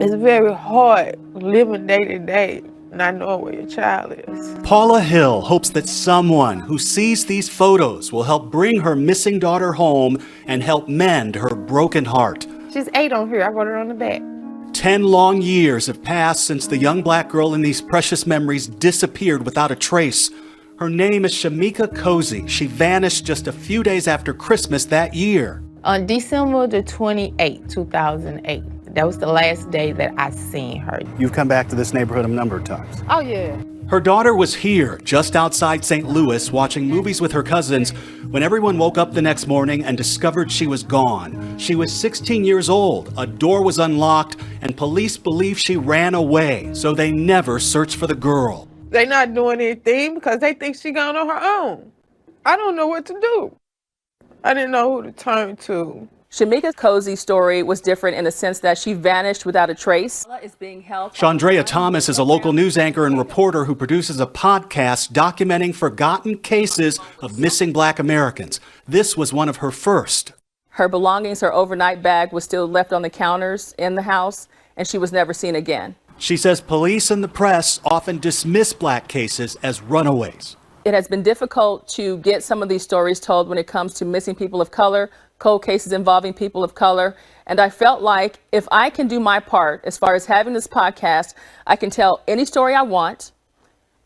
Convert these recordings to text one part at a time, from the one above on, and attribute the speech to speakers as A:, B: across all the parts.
A: It's very hard living day to day, not knowing where your child is.
B: Paula Hill hopes that someone who sees these photos will help bring her missing daughter home and help mend her broken heart.
A: She's 8 on here. I wrote her on the back.
B: 10 long years have passed since the young black girl in these precious memories disappeared without a trace. Her name is Shemika Cosey. She vanished just a few days after Christmas that year.
A: On December the 28th, 2008, that was the last day that I seen her.
B: You've come back to this neighborhood a number of times.
A: Oh, yeah.
B: Her daughter was here, just outside St. Louis, watching movies with her cousins when everyone woke up the next morning and discovered she was gone. She was 16 years old, a door was unlocked, and police believe she ran away, so they never searched for the girl.
A: They not doing anything because they think she gone on her own. I don't know what to do. I didn't know who to turn to.
C: Shemika Cosey's story was different in the sense that she vanished without a trace.
B: Chandrea Thomas is a local news anchor and reporter who produces a podcast documenting forgotten cases of missing black Americans. This was one of her first.
C: Her belongings, her overnight bag was still left on the counters in the house, and she was never seen again.
B: She says police and the press often dismiss black cases as runaways.
C: It has been difficult to get some of these stories told when it comes to missing people of color, cold cases involving people of color. And I felt like if I can do my part as far as having this podcast, I can tell any story I want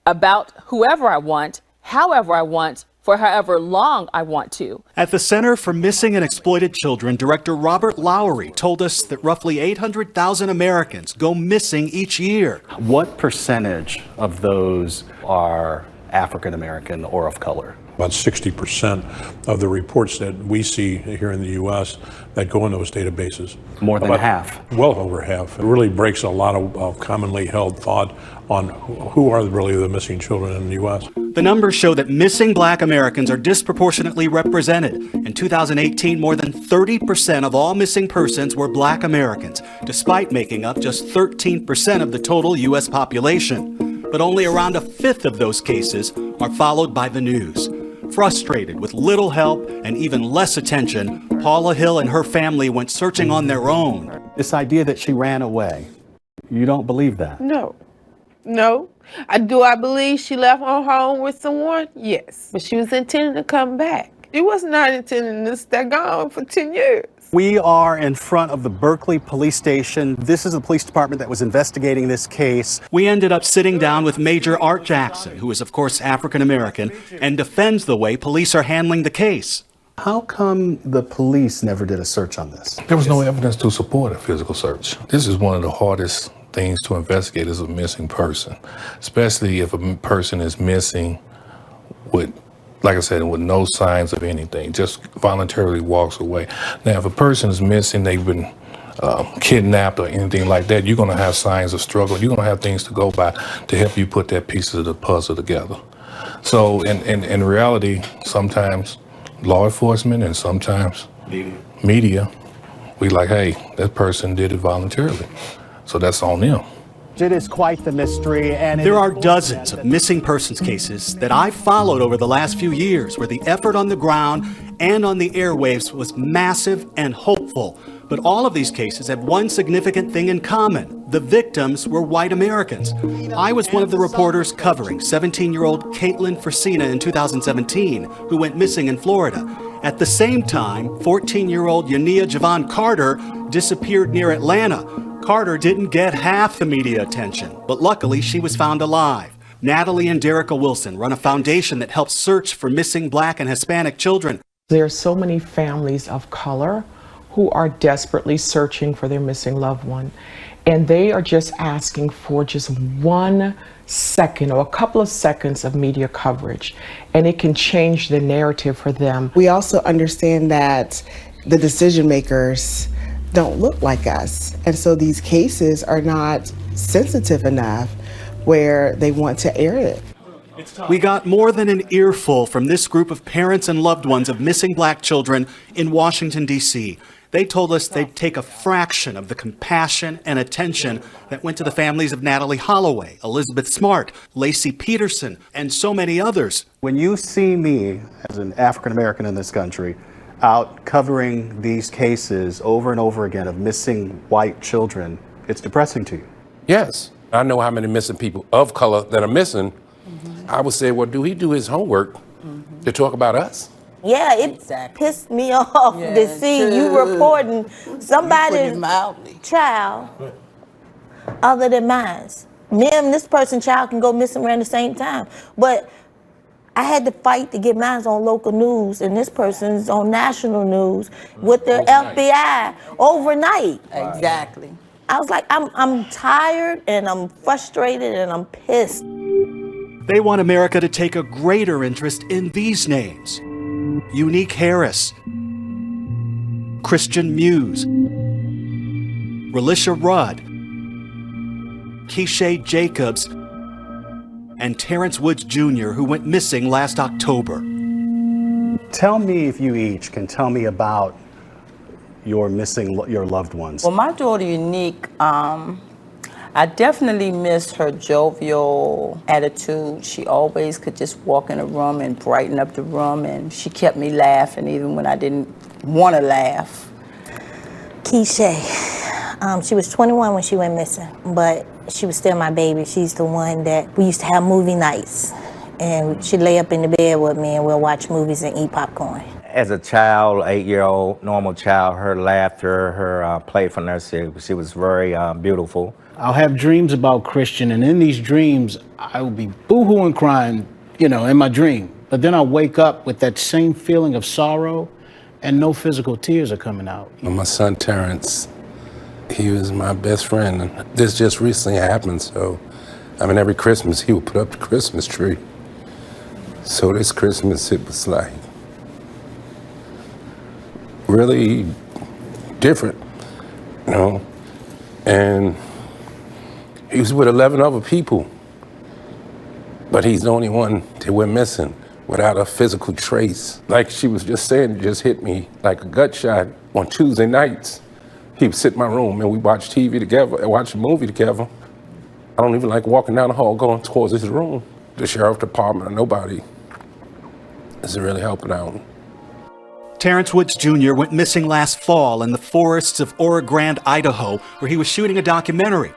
C: about whoever I want, however I want, for however long I want to.
B: At the Center for Missing and Exploited Children, Director Robert Lowry told us that roughly 800,000 Americans go missing each year.
D: What percentage of those are African American or of color?
E: About 60% of the reports that we see here in the U.S. that go in those databases.
D: More than half.
E: Well over half. It really breaks a lot of commonly held thought on who are really the missing children in the U.S.
B: The numbers show that missing black Americans are disproportionately represented. In 2018, more than 30% of all missing persons were black Americans, despite making up just 13% of the total U.S. population. But only around a fifth of those cases are followed by the news. Frustrated with little help and even less attention, Paula Hill and her family went searching on their own.
D: This idea that she ran away, you don't believe that?
A: No. I believe she left on her own with someone? Yes. But she was intending to come back. She was not intending to stay gone for 10 years.
B: We are in front of the Berkeley police station. This is the police department that was investigating this case. We ended up sitting down with Major Art Jackson, who is of course African American, and defends the way police are handling the case.
D: How come the police never did a search on this?
F: There was no evidence to support a physical search. This is one of the hardest things to investigate as a missing person, especially if a person is missing with, like I said, with no signs of anything, just voluntarily walks away. Now, if a person is missing, they've been kidnapped or anything like that, you're going to have signs of struggle. You're going to have things to go by to help you put that piece of the puzzle together. So in reality, sometimes law enforcement and sometimes media, we like, hey, that person did it voluntarily. So that's on them.
B: It is quite the mystery, and there are dozens of missing persons cases that I've followed over the last few years where the effort on the ground and on the airwaves was massive and hopeful. But all of these cases have one significant thing in common. The victims were white Americans. I was one of the reporters covering 17-year-old Caitlin Fresina in 2017, who went missing in Florida. At the same time, 14-year-old Yania Javon Carter disappeared near Atlanta. Carter didn't get half the media attention, but luckily she was found alive. Natalie and Derica Wilson run a foundation that helps search for missing black and Hispanic children.
G: There are so many families of color who are desperately searching for their missing loved one, and they are just asking for just 1 second or a couple of seconds of media coverage, and it can change the narrative for them.
H: We also understand that the decision makers don't look like us, and so these cases are not sensitive enough where they want to air it.
B: We got more than an earful from this group of parents and loved ones of missing black children in Washington, D.C. They told us they'd take a fraction of the compassion and attention that went to the families of Natalie Holloway, Elizabeth Smart, Lacey Peterson, and so many others.
D: When you see me as an African American in this country out covering these cases over and over again of missing white children,
B: It's depressing to you.
I: Yes. I know how many missing people of color that are missing. I would say, well, do he do his homework to talk about us?
J: Yeah, it pissed me off to see you reporting somebody's child other than mine. Me and this person's child can go missing around the same time. But I had to fight to get mine on local news, and this person's on national news with the FBI overnight.
K: Exactly.
J: I was like, I'm tired and I'm frustrated and I'm pissed.
B: They want America to take a greater interest in these names. Unique Harris, Christian Muse, Relisha Rudd, Keisha Jacobs, and Terrence Woods Jr., who went missing last October.
D: Tell me, if you each can tell me about your loved ones.
K: Well, my daughter Unique, I definitely miss her jovial attitude. She always could just walk in a room and brighten up the room, and she kept me laughing even when I didn't want to laugh.
J: Keisha, she was 21 when she went missing, but she was still my baby. She's the one that we used to have movie nights, and she'd lay up in the bed with me and we'll watch movies and eat popcorn.
L: As a child, 8-year-old, normal child, her laughter, her playfulness, she was very beautiful.
M: I'll have dreams about Christian, and in these dreams, I will be boo-hooing crying, in my dream. But then I'll wake up with that same feeling of sorrow, and no physical tears are coming out.
I: My son Terrence, he was my best friend. And this just recently happened, so, every Christmas he would put up the Christmas tree. So this Christmas it was like really different, and he was with 11 other people, but he's the only one that went missing without a physical trace. Like she was just saying, it just hit me like a gut shot. On Tuesday nights, he would sit in my room and we watch TV together and watch a movie together. I don't even like walking down the hall going towards his room. The sheriff department or nobody isn't really helping out.
B: Terrence Woods Jr. went missing last fall in the forests of Ora Grande, Idaho, where he was shooting a documentary.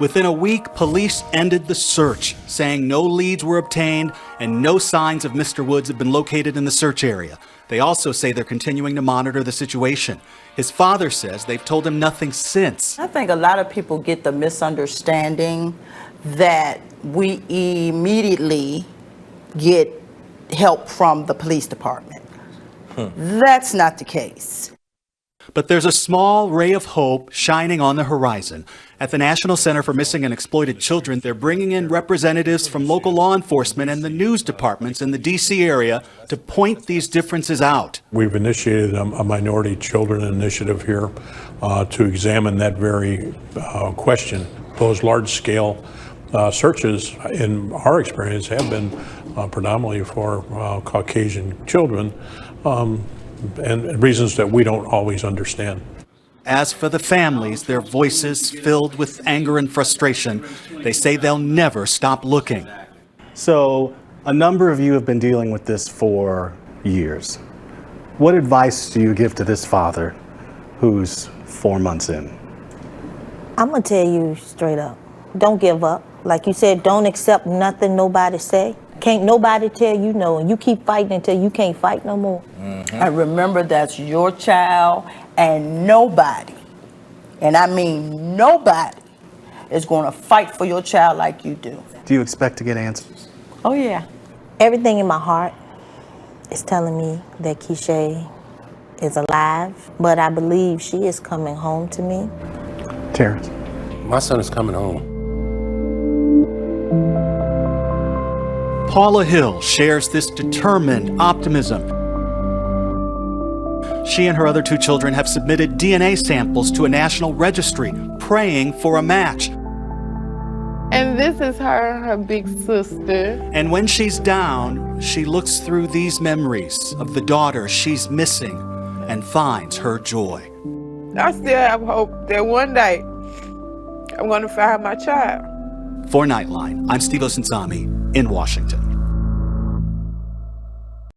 B: Within a week, police ended the search, saying no leads were obtained and no signs of Mr. Woods have been located in the search area. They also say they're continuing to monitor the situation. His father says they've told him nothing since.
K: I think a lot of people get the misunderstanding that we immediately get help from the police department. That's not the case.
B: But there's a small ray of hope shining on the horizon. At the National Center for Missing and Exploited Children, they're bringing in representatives from local law enforcement and the news departments in the D.C. area to point these differences out.
E: We've initiated a minority children initiative here to examine that very question. Those large-scale searches, in our experience, have been predominantly for Caucasian children, and reasons that we don't always understand.
B: As for the families, their voices filled with anger and frustration, they say they'll never stop looking.
D: So, a number of you have been dealing with this for years. What advice do you give to this father who's 4 months in?
J: I'm gonna tell you straight up, don't give up. Like you said, don't accept nothing nobody say. Can't nobody tell you no, and you keep fighting until you can't fight no more.
K: And remember, that's your child, and nobody, and I mean nobody, is going to fight for your child like you do.
D: Do you expect to get answers?
K: Oh, yeah.
J: Everything in my heart is telling me that Keisha is alive, but I believe she is coming home to me.
D: Terrence?
I: My son is coming home.
B: Paula Hill shares this determined optimism. She and her other 2 children have submitted DNA samples to a national registry, praying for a match.
A: And this is her big sister.
B: And when she's down, she looks through these memories of the daughter she's missing and finds her joy.
A: I still have hope that one day I'm going to find my child.
B: For Nightline, I'm Steve Osunsami in Washington.